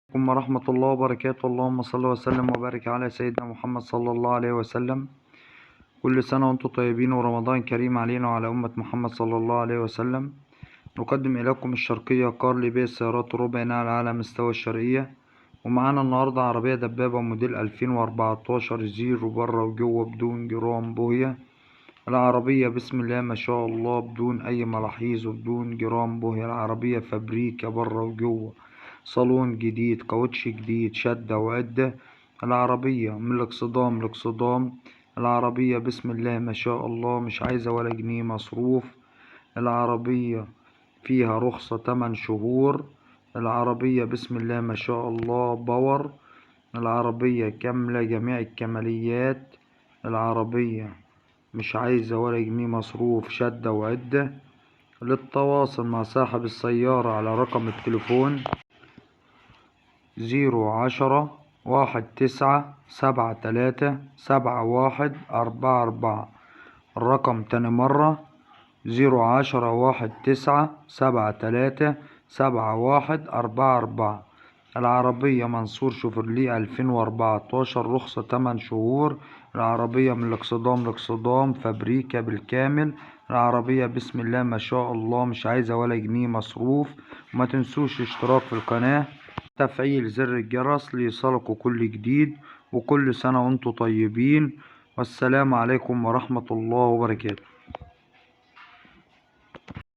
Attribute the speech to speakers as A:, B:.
A: عليكم ورحمة الله وبركاته. اللهم صل وسلم وبارك على سيدنا محمد صلى الله عليه وسلم. كل سنة وانتم طيبين ورمضان كريم علينا وعلى أمة محمد صلى الله عليه وسلم. نقدم إليكم الشرقية كارلي بي سيارات ربع نقل على مستوى الشرقية، ومعانا النهاردة عربية دبابة موديل 2014 زيرو بره وجوه بدون جرام بوية. العربية بسم الله ما شاء الله بدون أي ملاحظ وبدون جرام بوية. العربية فابريكا بره وجوه، صالون جديد، كاوتش جديد، شدة وعدة. العربية من الاكسدام لاكسدام. العربية بسم الله ما شاء الله مش عايزة ولا جنيه مصروف. العربية فيها رخصة 8 شهور. العربية بسم الله ما شاء الله باور. العربية كاملة جميع الكماليات. العربية مش عايزة ولا جنيه مصروف، شدة وعدة. للتواصل مع صاحب السيارة على رقم التليفون 01019737144. الرقم تاني مرة 01019737144. العربية منصور شوفرليه 2014 رخصة 8 شهور. العربية من الاكسدام لاكسدام فابريكا بالكامل. العربية بسم الله ما شاء الله مش عايزة ولا جنيه مصروف. وما تنسوش الاشتراك في القناة، تفعيل زر الجرس ليصلكوا كل جديد. وكل سنة وانتم طيبين، والسلام عليكم ورحمة الله وبركاته.